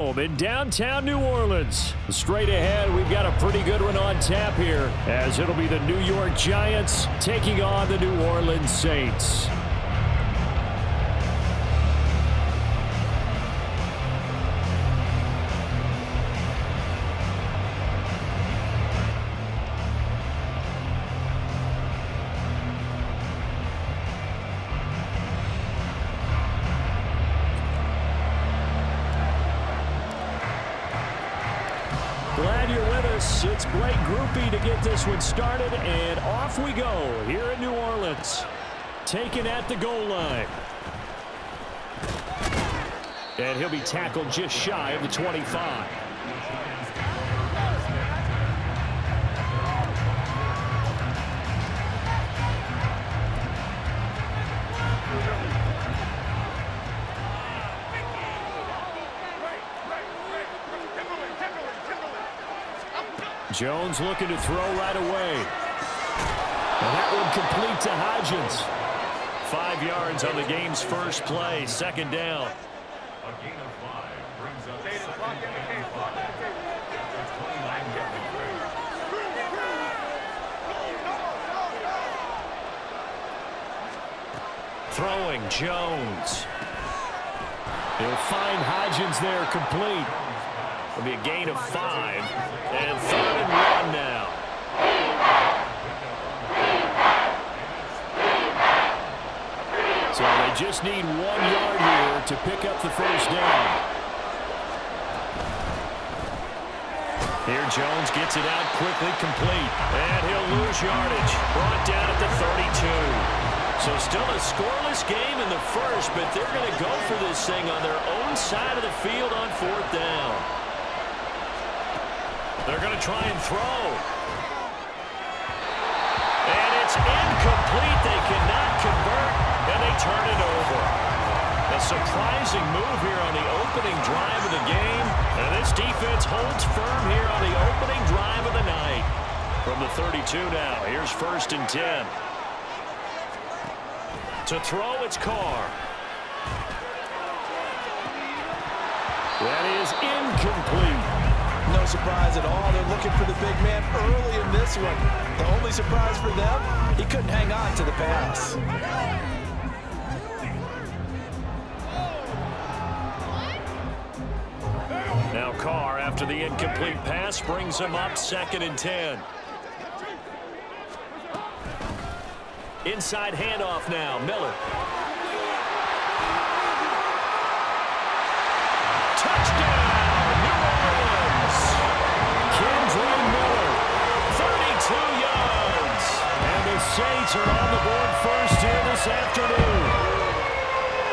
In downtown New Orleans. Straight ahead, we've got a pretty good one on tap here, as it'll be the New York Giants taking on the New Orleans Saints. Glad you're with us. It's Blake Groupie to get this one started, and off we go here in New Orleans. Taken at the goal line. And he'll be tackled just shy of the 25. Jones looking to throw right away. And that one complete to Hodgins. 5 yards on the game's first play. Second down. A gain of 5 brings up throwing Jones. He'll find Hodgins there complete. It'll be a gain of 5. And 3rd and 1 now. So they just need 1 yard here to pick up the first down. Here Jones gets it out quickly, complete. And he'll lose yardage. Brought down at the 32. So still a scoreless game in the first, but they're going to go for this thing on their own side of the field on 4th down. They're going to try and throw. And it's incomplete. They cannot convert, and they turn it over. A surprising move here on the opening drive of the game. And this defense holds firm here on the opening drive of the night. From the 32 now, here's 1st and 10. To throw, it's Carr. That is incomplete. No surprise at all. They're looking for the big man early in this one. The only surprise for them, he couldn't hang on to the pass. Now Carr, after the incomplete pass, brings him up 2nd and 10. Inside handoff now, Miller. Touchdown! Saints are on the board first here this afternoon.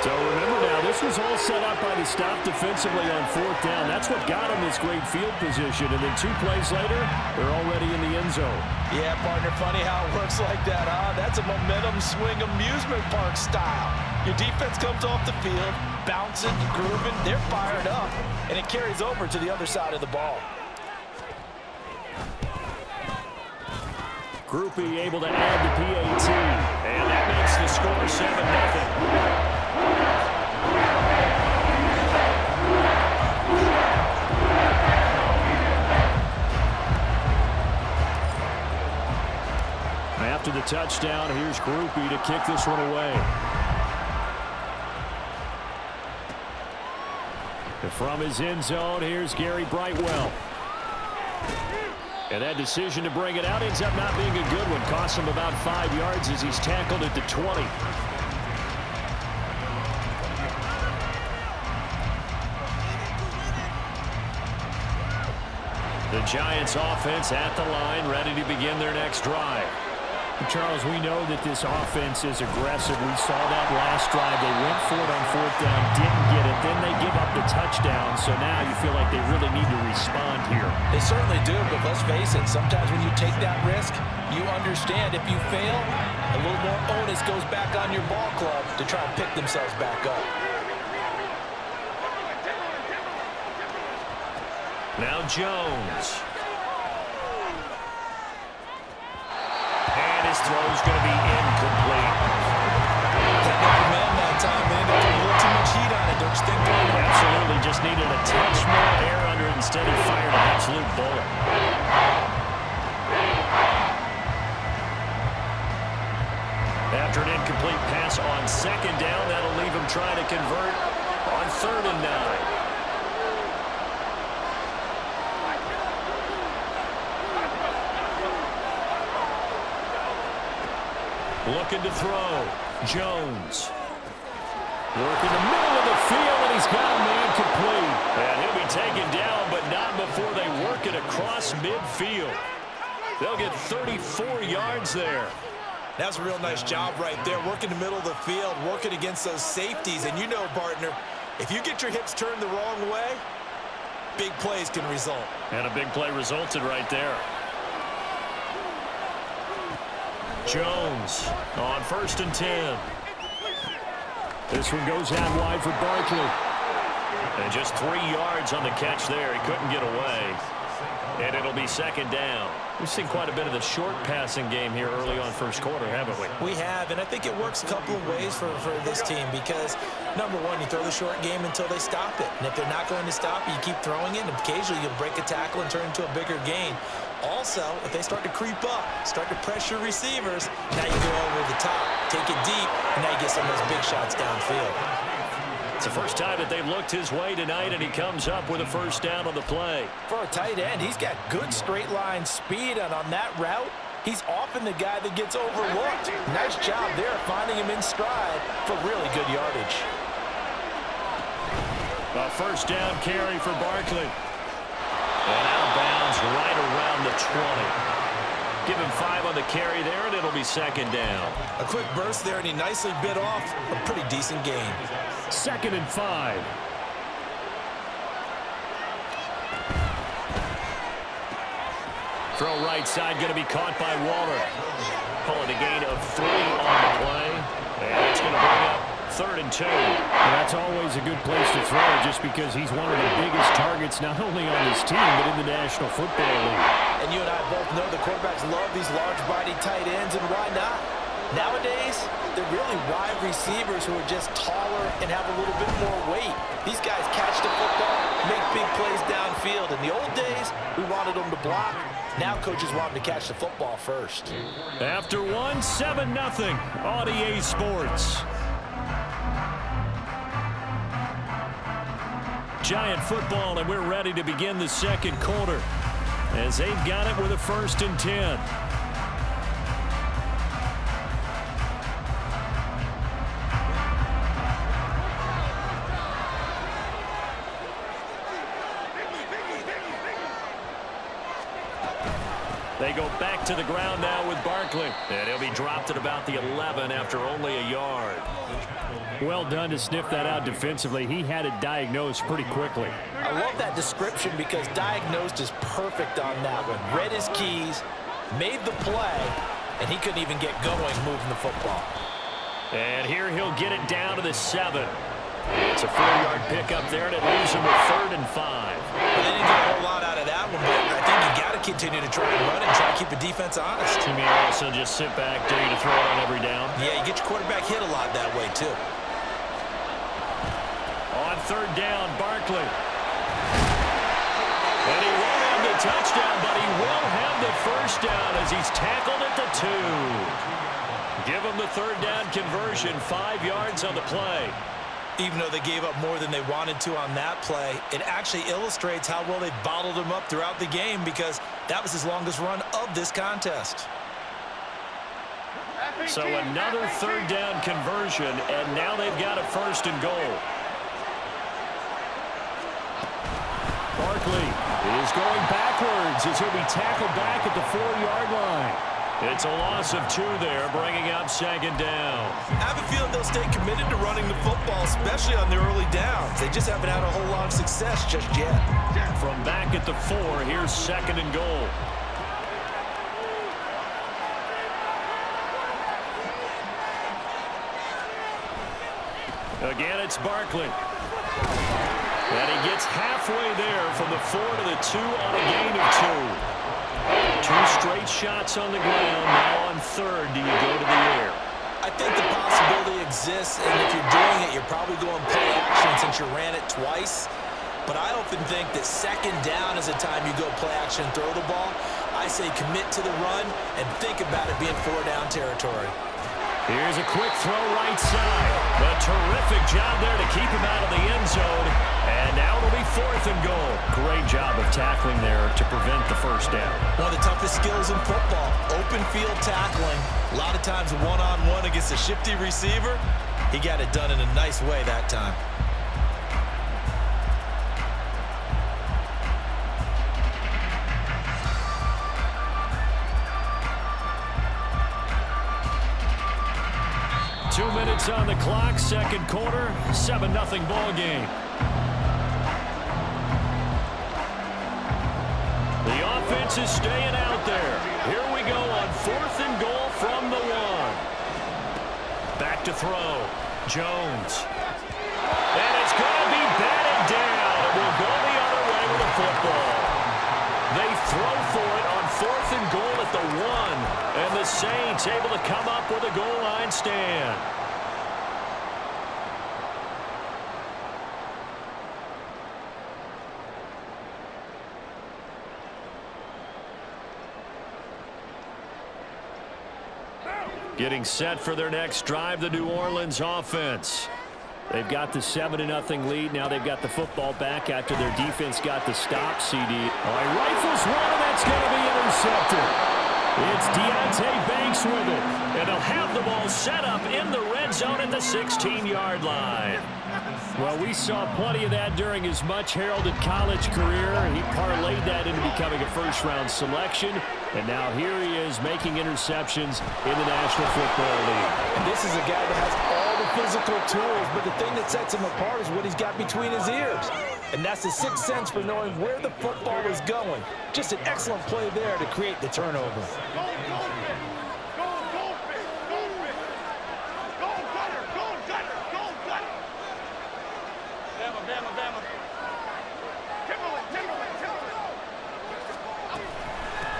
So remember now, this was all set up by the stop defensively on 4th down. That's what got them this great field position. And then 2 plays later, they're already in the end zone. Yeah, partner, funny how it works like that, huh? That's a momentum swing amusement park style. Your defense comes off the field, bouncing, grooving, they're fired up, and it carries over to the other side of the ball. Groupie able to add the PAT, and that makes the score 7-0. After the touchdown, here's Groupie to kick this one away. And from his end zone, here's Gary Brightwell. And that decision to bring it out ends up not being a good one. Costs him about 5 yards as he's tackled at the 20. The Giants offense at the line, ready to begin their next drive. Charles, we know that this offense is aggressive. We saw that last drive. They went for it on 4th down, didn't get it. Then they give up the touchdown. So now you feel like they really need to respond here. They certainly do, but let's face it. Sometimes when you take that risk, you understand if you fail, a little more onus goes back on your ball club to try and pick themselves back up. Now Jones. His throw's going to be incomplete. That man that time, man, they put a little too much heat on it, don't you think? Absolutely just needed a touch more air under it. Instead, he fired an absolute bullet. After an incomplete pass on second down, that'll leave him trying to convert on 3rd and 9. Looking to throw. Jones. Working the middle of the field, and he's got a man complete. And he'll be taken down, but not before they work it across midfield. They'll get 34 yards there. That's a real nice job right there, working the middle of the field, working against those safeties. And you know, partner, if you get your hips turned the wrong way, big plays can result. And a big play resulted right there. Jones on 1st and 10. This one goes out wide for Barkley. And just 3 yards on the catch there. He couldn't get away. And it'll be 2nd down. We've seen quite a bit of the short passing game here early on 1st quarter, haven't we? We have, and I think it works a couple of ways for this team because, number one, you throw the short game until they stop it. And if they're not going to stop it, you keep throwing it, and occasionally you'll break a tackle and turn it into a bigger gain. Also, if they start to creep up, start to pressure receivers, now you go over the top, take it deep, and now you get some of those big shots downfield. It's the first time that they've looked his way tonight, and he comes up with a 1st down on the play. For a tight end, he's got good straight line speed, and on that route, he's often the guy that gets overlooked. Nice job there finding him in stride for really good yardage. A 1st down carry for Barkley. And out of bounds right around the 20. Give him 5 on the carry there, and it'll be 2nd down. A quick burst there, and he nicely bit off a pretty decent gain. 2nd and 5. Throw right side, going to be caught by Waller. Calling a gain of 3 on the play. And it's going to bring up 3rd and 2. Well, that's always a good place to throw just because he's one of the biggest targets not only on his team but in the National Football League. And you and I both know the quarterbacks love these large-bodied tight ends, and why not? Nowadays, they're really wide receivers who are just taller and have a little bit more weight. These guys catch the football, make big plays downfield. In the old days, we wanted them to block. Now coaches want them to catch the football first. After 1, 7-0 on EA Sports. Giant football, and we're ready to begin the 2nd quarter as they've got it with a 1st and 10. They go back to the ground now with Barkley. And he'll be dropped at about the 11 after only a yard. Well done to sniff that out defensively. He had it diagnosed pretty quickly. I love that description because diagnosed is perfect on that one. Read his keys, made the play, and he couldn't even get going moving the football. And here he'll get it down to the 7. It's a 4-yard pickup there, and it leaves him with 3rd and 5. Well, they didn't get a whole lot out of that one, but I think you got to continue to try and run and try to keep the defense honest. You may also just sit back, dare you to throw it on every down. Yeah, you get your quarterback hit a lot that way, too. On 3rd down, Barkley. And he won't have the touchdown, but he will have the 1st down as he's tackled at the 2. Give him the 3rd down conversion, 5 yards on the play. Even though they gave up more than they wanted to on that play, it actually illustrates how well they bottled him up throughout the game because that was his longest run of this contest. So another 3rd down conversion, and now they've got a 1st and goal. Barkley is going backwards as he'll be tackled back at the 4-yard line. It's a loss of 2 there, bringing up 2nd down. I have a feeling they'll stay committed to running the football, especially on the early downs. They just haven't had a whole lot of success just yet. From back at the 4, here's 2nd and goal. Again, it's Barkley. And he gets halfway there from the 4 to the 2 on a gain of 2. 2 straight shots on the ground. Now on 3rd, do you go to the air? I think the possibility exists, and if you're doing it, you're probably going play action since you ran it twice. but I often think that second down is a time you go play action and throw the ball. I say commit to the run and think about it being 4-down territory. Here's a quick throw right side. A terrific job there to keep him out of the end zone. And now it'll be 4th and goal. Great job of tackling there to prevent the first down. One of the toughest skills in football, open field tackling. A lot of times one-on-one against a shifty receiver. He got it done in a nice way that time. Two minutes on the clock, second quarter, 7-0 ball game. The offense is staying out there. Here we go on 4th and goal from the 1. Back to throw. Jones. And it's going to be batted down. It will go the other way with the football. They throw for it on 4th and goal at the 1. And the Saints able to come up with a goal line stand. Getting set for their next drive, the New Orleans offense. They've got the 7-0 lead. Now they've got the football back after their defense got the stop, CD. Oh, he rifles one, and that's going to be intercepted. It's Deontay Banks with it. And they'll have the ball set up in the red zone at the 16-yard line. Well, we saw plenty of that during his much-heralded college career. He parlayed that into becoming a first-round selection. And now here he is making interceptions in the National Football League. And this is a guy that has all the physical tools, but the thing that sets him apart is what he's got between his ears. And that's the sixth sense for knowing where the football is going. Just an excellent play there to create the turnover.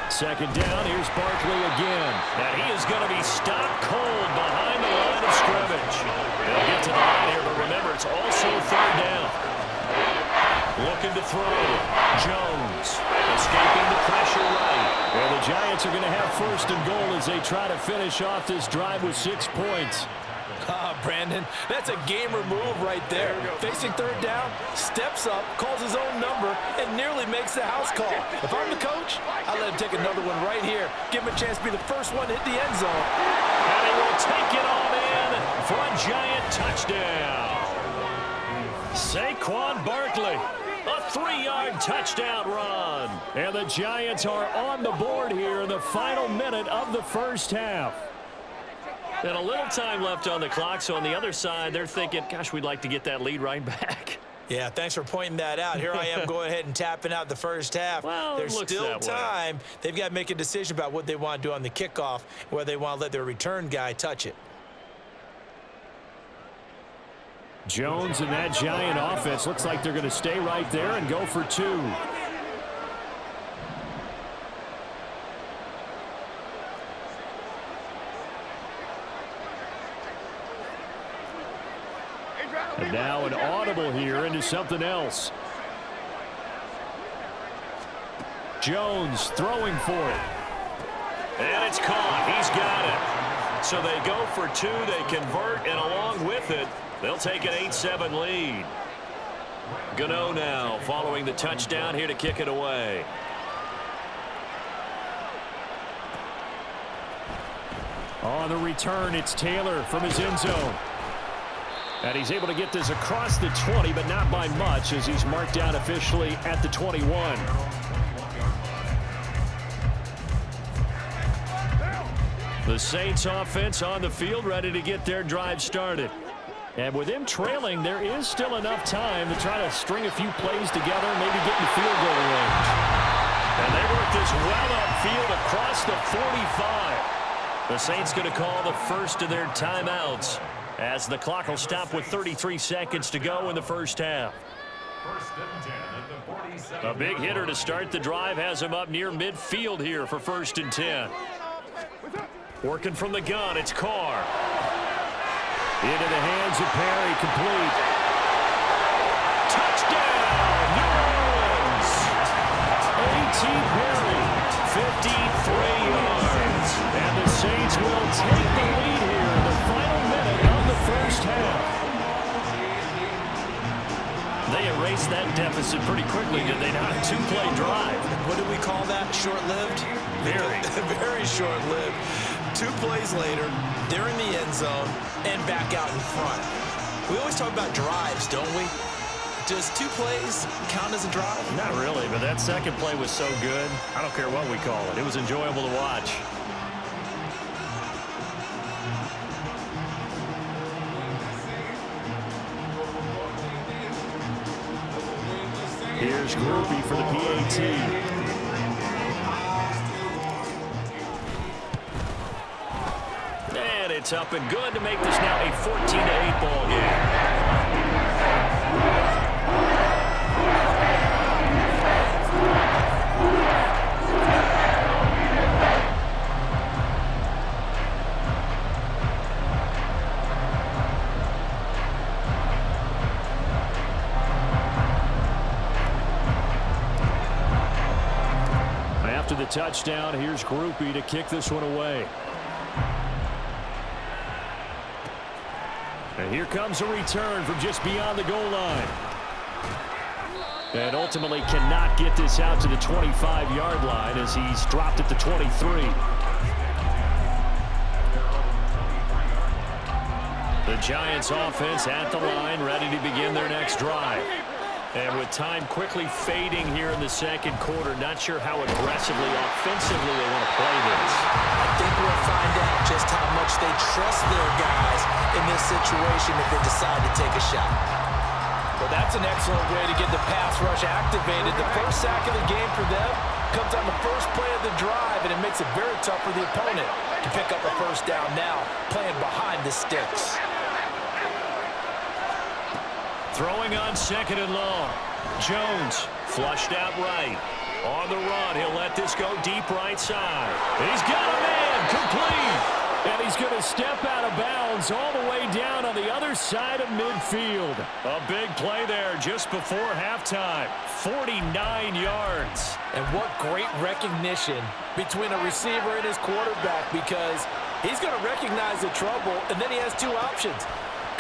Second down, here's Barkley again. And he is going to be stopped cold behind the line of scrimmage. They'll get to the line here, but remember, it's also 3rd down. Looking to throw. Jones escaping the pressure right. Well, the Giants are going to have 1st and goal as they try to finish off this drive with 6 points. Brandon, that's a gamer move right there. Facing 3rd down, steps up, calls his own number, and nearly makes the house call. If I'm the coach, I'll let him take another one right here. Give him a chance to be the first one to hit the end zone. And he will take it on in for a Giant touchdown. Saquon Barkley, a 3-yard touchdown run. And the Giants are on the board here in the final minute of the first half. And a little time left on the clock, so on the other side, they're thinking, gosh, we'd like to get that lead right back. Yeah, thanks for pointing that out. Here I am going ahead and tapping out the first half. Well, there's still time. They've got to make a decision about what they want to do on the kickoff, whether they want to let their return guy touch it. Jones and that Giant offense looks like they're going to stay right there and go for 2. And now an audible here into something else. Jones throwing for it. And it's caught. He's got it. So they go for 2. They convert, and along with it, they'll take an 8-7 lead. Gano now following the touchdown here to kick it away. On the return, it's Taylor from his end zone. And he's able to get this across the 20, but not by much, as he's marked down officially at the 21. The Saints offense on the field, ready to get their drive started. And with them trailing, there is still enough time to try to string a few plays together and maybe get in field goal range. And they work this well upfield across the 45. The Saints going to call the first of their timeouts, as the clock will stop with 33 seconds to go in the first half. A big hitter to start the drive has him up near midfield here for 1st and 10. Working from the gun, it's Carr. Into the hands of Perry, complete. Touchdown, New deficit pretty quickly, did they not? A two-play drive. What do we call that? Short-lived? Very. Very short-lived. 2 plays later, they're in the end zone and back out in front. We always talk about drives, don't we? Does 2 plays count as a drive? Not really, but that second play was so good. I don't care what we call it. It was enjoyable to watch. Here's Groupie for the PAT. And it's up and good to make this now a 14-8 ball game. After the touchdown, here's Groupie to kick this one away. And here comes a return from just beyond the goal line. And ultimately cannot get this out to the 25-yard line as he's dropped at the 23. The Giants offense at the line, ready to begin their next drive. And with time quickly fading here in the second quarter, not sure how aggressively, offensively they want to play this. I think we'll find out just how much they trust their guys in this situation if they decide to take a shot. Well, that's an excellent way to get the pass rush activated. The first sack of the game for them comes on the first play of the drive, and it makes it very tough for the opponent to pick up a first down now, playing behind the sticks. Throwing on second and long. Jones flushed out right. On the run, he'll let this go deep right side. He's got a man complete. And he's going to step out of bounds all the way down on the other side of midfield. A big play there just before halftime. 49 yards. And what great recognition between a receiver and his quarterback, because he's going to recognize the trouble, and then he has 2 options.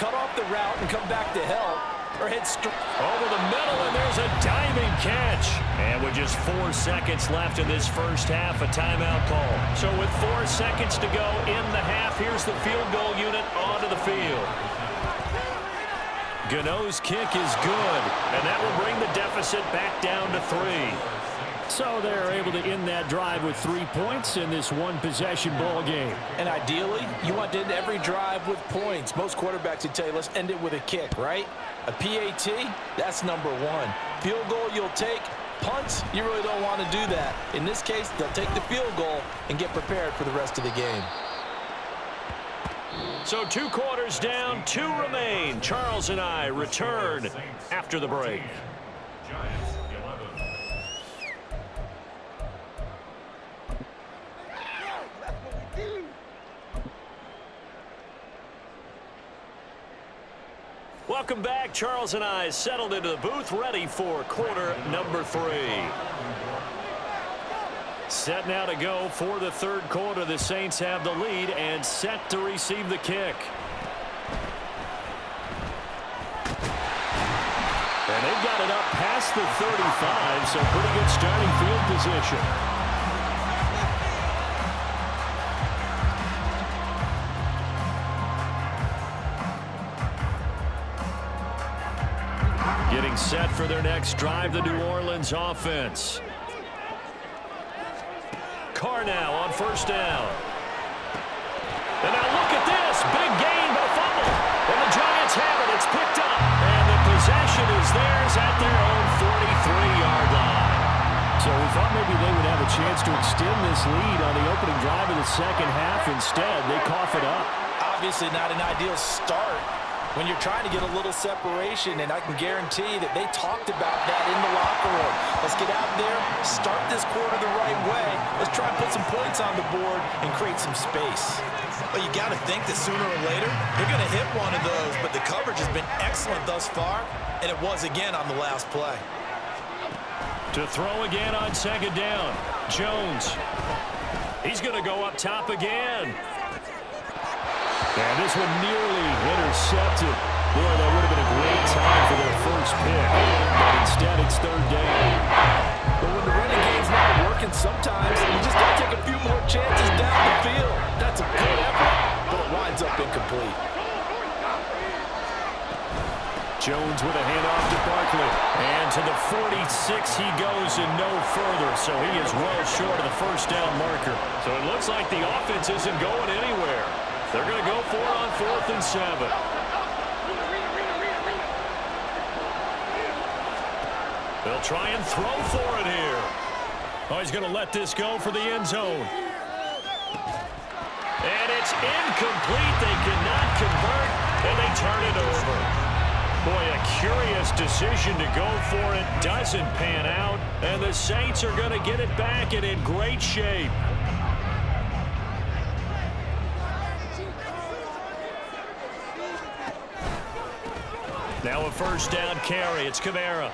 Cut off the route and come back to help, or hit over the middle, and there's a diving catch. And with just 4 seconds left in this first half, a timeout call. So with 4 seconds to go in the half, here's the field goal unit onto the field. Gano's kick is good, and that will bring the deficit back down to 3. So they're able to end that drive with 3 points in this one-possession ball game. And ideally, you want to end every drive with points. Most quarterbacks would tell you, let's end it with a kick, right? A PAT, that's number 1. Field goal, you'll take. Punts, you really don't want to do that. In this case, they'll take the field goal and get prepared for the rest of the game. So 2 quarters down, 2 remain. Charles and I return after the break. Welcome back. Charles and I settled into the booth, ready for quarter number 3. Set now to go for the third quarter. The Saints have the lead and set to receive the kick. And they've got it up past the 35, so pretty good starting field position. Getting set for their next drive, the New Orleans offense. Carr now on first down. And now look at this. Big gain, but a fumble. And the Giants have it. It's picked up. And the possession is theirs at their own 43-yard line. So we thought maybe they would have a chance to extend this lead on the opening drive of the second half. Instead, they cough it up. Obviously not an ideal start when you're trying to get a little separation, and I can guarantee that they talked about that in the locker room. Let's get out there, start this quarter the right way. Let's try and put some points on the board and create some space. But you got to think that sooner or later, they're going to hit one of those, but the coverage has been excellent thus far, and it was again on the last play. To throw again on second down, Jones. He's going to go up top again. And this one nearly intercepted. Boy, that would have been a great time for their first first pick. But instead, it's third down. But when the running game's not working, sometimes you just got to take a few more chances down the field. That's a good effort, but it winds up incomplete. Jones with a handoff to Barkley. And to the 46 he goes and no further. So he is well short of the first down marker. So it looks like the offense isn't going anywhere. They're going to go for it on 4th and 7. They'll try and throw for it here. Oh, he's going to let this go for the end zone. And it's incomplete. They cannot convert, and they turn it over. Boy, a curious decision to go for it. Doesn't pan out, and the Saints are going to get it back and in great shape. Now a first down carry. It's Kamara.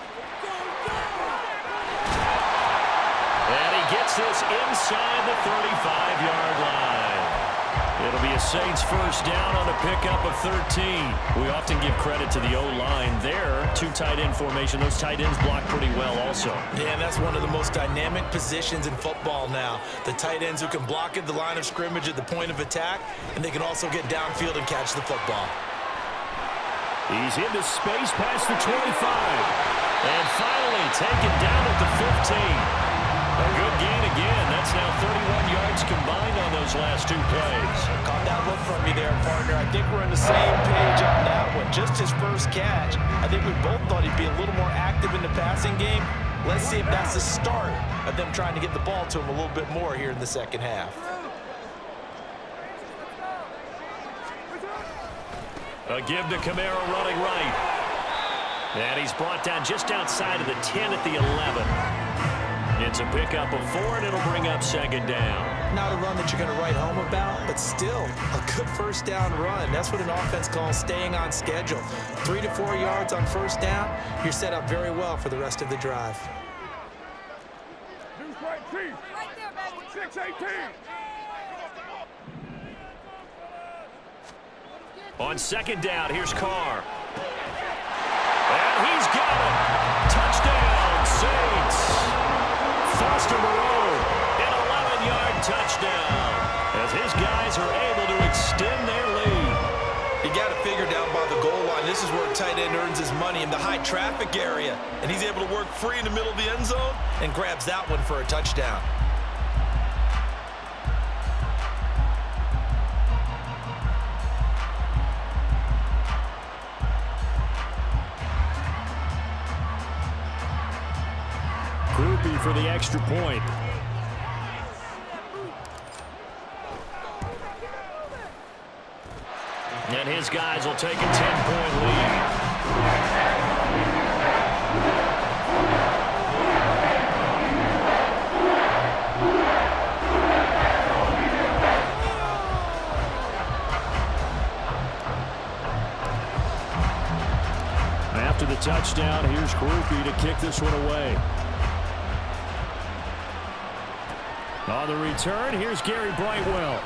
And he gets this inside the 35-yard line. It'll be a Saints first down on a pickup of 13. We often give credit to the O-line there. 2 tight end formation. Those tight ends block pretty well also. Yeah, and that's one of the most dynamic positions in football now. The tight ends who can block at the line of scrimmage at the point of attack, and they can also get downfield and catch the football. He's into space past the 25. And finally taken down at the 15. A good gain again. That's now 31 yards combined on those last 2 plays. Caught that look from me there, partner. I think we're on the same page on that one. Just his first catch. I think we both thought he'd be a little more active in the passing game. Let's see if that's the start of them trying to get the ball to him a little bit more here in the second half. A give to Kamara running right. And he's brought down just outside of the 10 at the 11. It's a pickup of 4, and it'll bring up second down. Not a run that you're going to write home about, but still a good first down run. That's what an offense calls staying on schedule. 3 to 4 yards on first down, you're set up very well for the rest of the drive. Right there, baby. 618. On second down, here's Carr. And he's got it. Touchdown, Saints. Foster Moreau, an 11-yard touchdown, as his guys are able to extend their lead. You got to figure down by the goal line. This is where a tight end earns his money, in the high traffic area. And he's able to work free in the middle of the end zone and grabs that one for a touchdown. Groupie for the extra point. And his guys will take a 10-point lead. After the touchdown, here's Groupie to kick this one away. On the return, here's Gary Brightwell.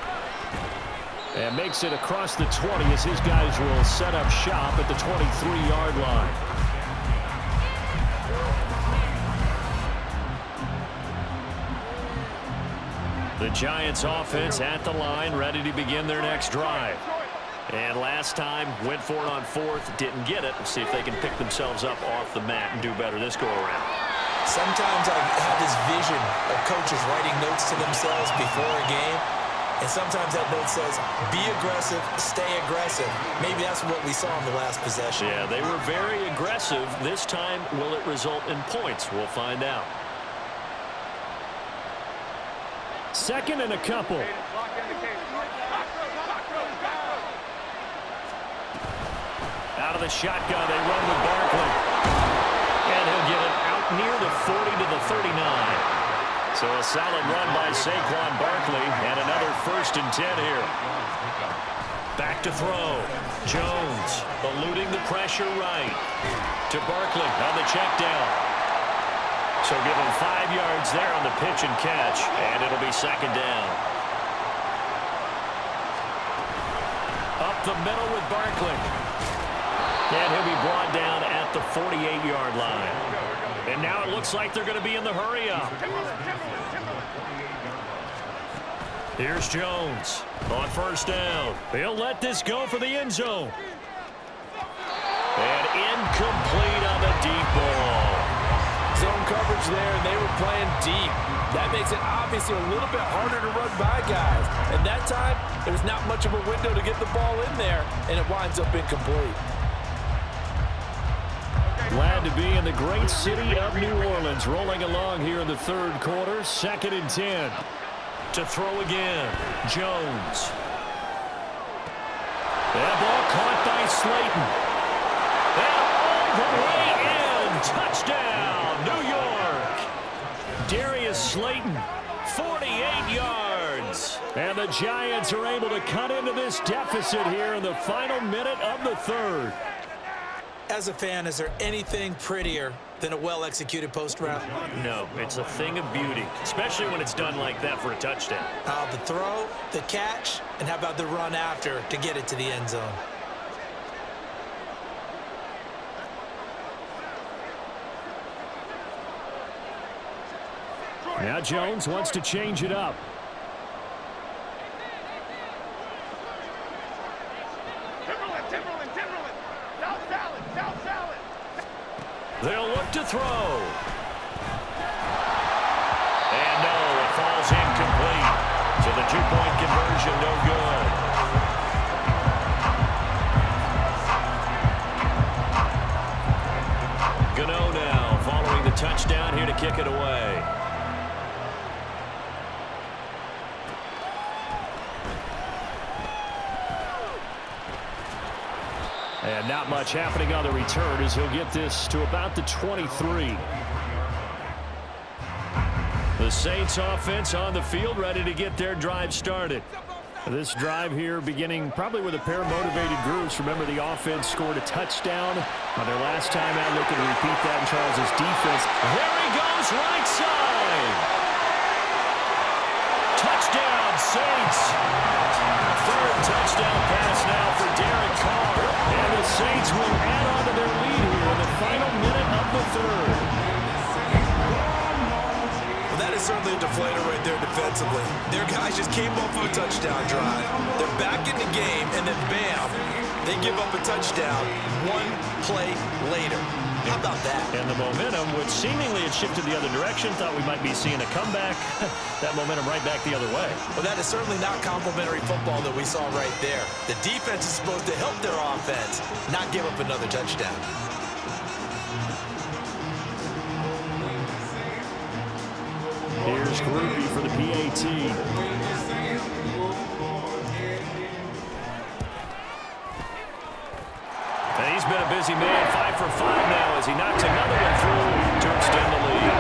And makes it across the 20 as his guys will set up shop at the 23-yard line. The Giants offense at the line, ready to begin their next drive. And last time, went for it on 4th, didn't get it. We'll see if they can pick themselves up off the mat and do better this go-around. Sometimes I have this vision of coaches writing notes to themselves before a game, and sometimes that note says, be aggressive, stay aggressive. Maybe that's what we saw in the last possession. Yeah, they were very aggressive. This time, will it result in points? We'll find out. Second and a couple. Out of the shotgun, they run with Barkley. And he'll get it out near the 40 to the 39. So a solid run by Saquon Barkley, and another 1st and 10 here. Back to throw. Jones eluding the pressure right. To Barkley on the check down. So give him 5 yards there on the pitch and catch, and it'll be second down. Up the middle with Barkley. And he'll be brought down at the 48-yard line. And now it looks like they're going to be in the hurry-up. Here's Jones on first down. He'll let this go for the end zone. And incomplete on the deep ball. Zone coverage there, and they were playing deep. That makes it obviously a little bit harder to run by guys. And that time, there was not much of a window to get the ball in there, and it winds up incomplete. Glad to be in the great city of New Orleans, rolling along here in the third quarter. 2nd and 10. To throw again, Jones. That ball caught by Slayton. And all the way in. Touchdown, New York. Darius Slayton, 48 yards. And the Giants are able to cut into this deficit here in the final minute of the third. As a fan, is there anything prettier than a well-executed post route? No, it's a thing of beauty, especially when it's done like that for a touchdown. The throw, the catch, and how about the run after to get it to the end zone? Now Jones wants to change it up. They'll look to throw. And no, it falls incomplete. So the 2-point conversion, no good. Gano now following the touchdown here to kick it away. And not much happening on the return as he'll get this to about the 23. The Saints offense on the field ready to get their drive started. This drive here beginning probably with a pair of motivated groups. Remember, the offense scored a touchdown on their last time out. Looking to repeat that in Charles's defense. There he goes, right side. Touchdown, Saints. Third touchdown pass now for Derek Carr. And the Saints will add on to their lead here in the final minute of the third. Well, that is certainly a deflator right there defensively. Their guys just came off of a touchdown drive. They're back in the game, and then bam, they give up a touchdown one play later. How about that? And the momentum, which seemingly had shifted the other direction, thought we might be seeing a comeback. That momentum right back the other way. Well, that is certainly not complimentary football that we saw right there. The defense is supposed to help their offense, not give up another touchdown. Here's Groupie for the PAT. And he's been a busy man, 5 for 5 now as he knocks another one through to extend the lead.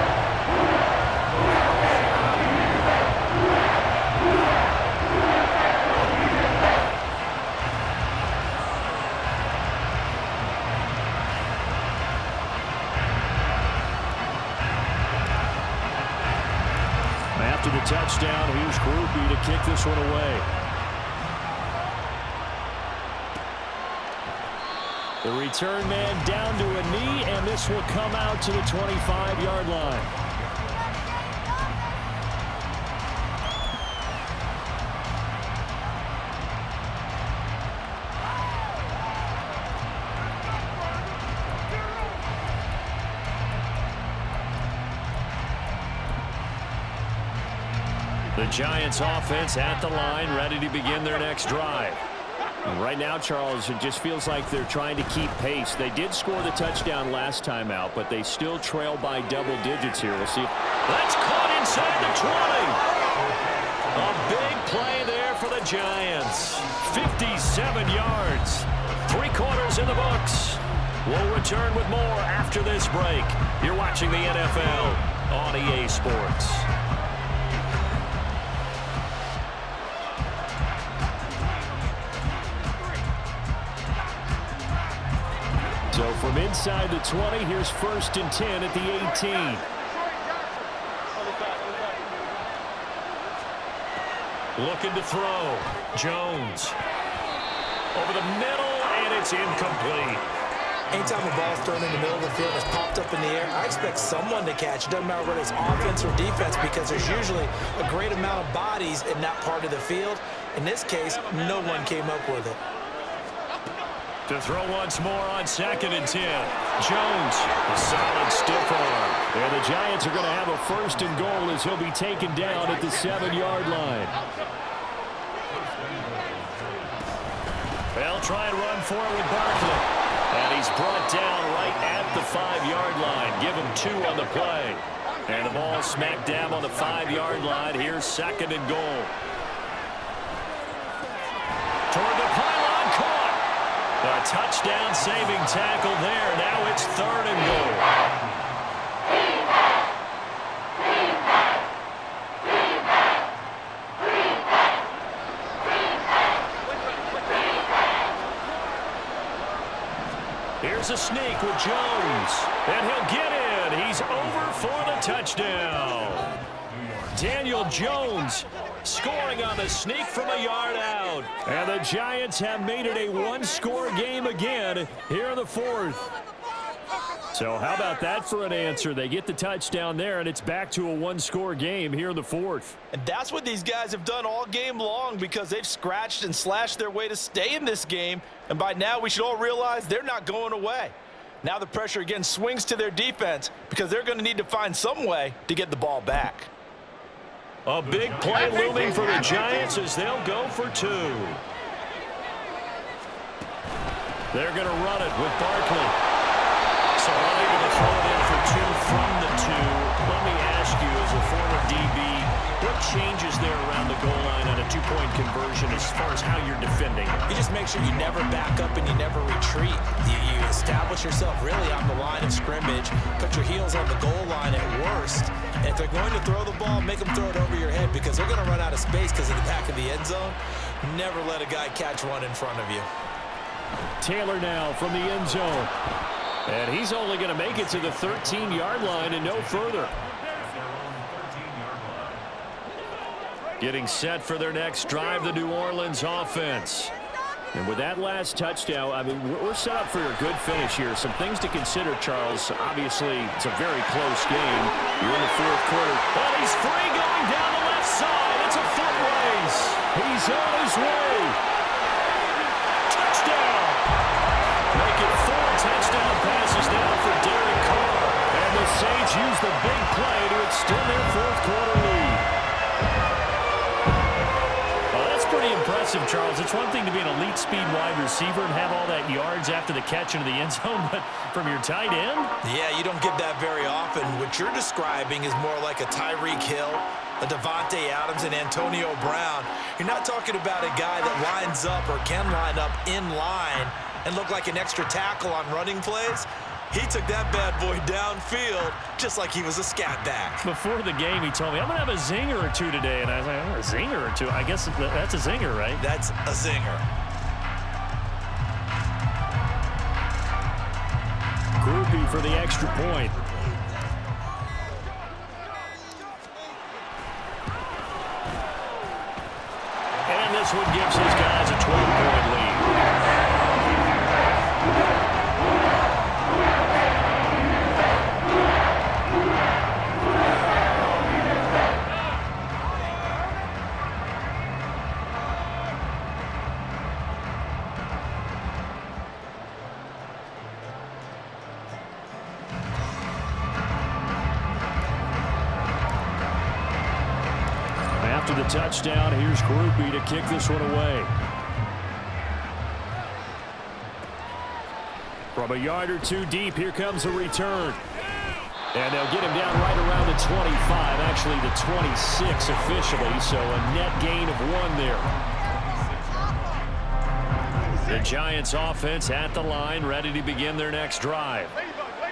After the touchdown, here's Groupie to kick this one away. The return man down to a knee, and this will come out to the 25-yard line. The Giants offense at the line, ready to begin their next drive. And right now, Charles, it just feels like they're trying to keep pace. They did score the touchdown last time out, but they still trail by double digits here. We'll see. That's caught inside the 20. A big play there for the Giants. 57 yards. 3 quarters in the books. We'll return with more after this break. You're watching the NFL on EA Sports. So from inside the 20, here's 1st and 10 at the 18. Looking to throw. Jones. Over the middle, and it's incomplete. Anytime a ball's thrown in the middle of the field and it's popped up in the air, I expect someone to catch. It doesn't matter whether it's offense or defense because there's usually a great amount of bodies in that part of the field. In this case, no one came up with it. To throw once more on 2nd and 10. Jones, a solid stiff arm. And the Giants are going to have a 1st and goal as he'll be taken down at the 7-yard line. They'll try and run for it with Barkley. And he's brought down right at the 5-yard line. Give him 2 on the play. And the ball smacked down on the 5-yard line. Here's 2nd and goal. Toward the pylon, caught. A touchdown-saving tackle there. Now it's 3rd and goal. Here's a sneak with Jones. And he'll get in. He's over for the touchdown. Daniel Jones scoring on the sneak from a yard out. And the Giants have made it a 1-score game again here in the 4th. So how about that for an answer? They get the touchdown there, and it's back to a 1-score game here in the 4th. And that's what these guys have done all game long because they've scratched and slashed their way to stay in this game. And by now, we should all realize they're not going away. Now the pressure again swings to their defense because they're going to need to find some way to get the ball back. A big play looming for the Giants as they'll go for 2. They're going to run it with Barkley. So they're going to throw it in for 2 from the 2. Let me ask you, as a former DB, what changes there around the goal line on a 2-point conversion as far as how you're defending? You just make sure you never back up and you never retreat. You establish yourself really on the line of scrimmage, put your heels on the goal line at worst, and if they're going to throw the ball, make them throw it over your head because they're going to run out of space because of the back of the end zone. Never let a guy catch one in front of you. Taylor now from the end zone. And he's only going to make it to the 13-yard line and no further. Getting set for their next drive, the New Orleans offense. And with that last touchdown, I mean, we're set up for a good finish here. Some things to consider, Charles. Obviously, it's a very close game. You're in the 4th quarter. Oh, he's free going down the left side. It's a foot race. He's on his way. Touchdown. Make it 4 touchdown passes now for Derek Carr. And the Saints use the big play to extend their 4th quarter lead. Pretty impressive, Charles. It's one thing to be an elite speed wide receiver and have all that yards after the catch into the end zone, but from your tight end? Yeah, you don't get that very often. What you're describing is more like a Tyreek Hill, a Devontae Adams, and Antonio Brown. You're not talking about a guy that lines up or can line up in line and look like an extra tackle on running plays. He took that bad boy downfield just like he was a scat back. Before the game, he told me, I'm going to have a zinger or 2 today. And I was like, oh, a zinger or 2? I guess that's a zinger, right? That's a zinger. Groupie for the extra point. And this one gives his guys a 12-point lead. After the touchdown, here's Groupie to kick this one away. From a yard or 2 deep, here comes a return. And they'll get him down right around the 25, actually the 26 officially, so a net gain of 1 there. The Giants offense at the line, ready to begin their next drive.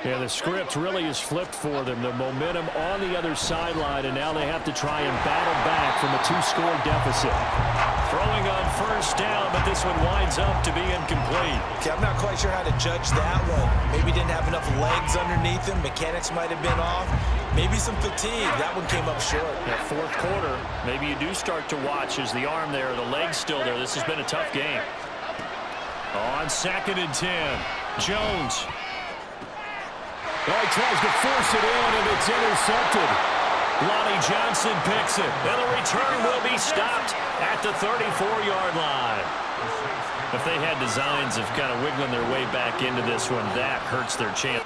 Yeah, the script really is flipped for them. The momentum on the other sideline, and now they have to try and battle back from a 2-score deficit. Throwing on 1st down, but this one winds up to be incomplete. Okay, I'm not quite sure how to judge that one. Maybe didn't have enough legs underneath him. Mechanics might have been off. Maybe some fatigue. That one came up short. Yeah, 4th quarter, maybe you do start to watch as the arm there, the leg's still there. This has been a tough game. On 2nd and 10. Jones. Oh, he tries to force it in, and it's intercepted. Lonnie Johnson picks it, and the return will be stopped at the 34-yard line. If they had designs of kind of wiggling their way back into this one, that hurts their chance.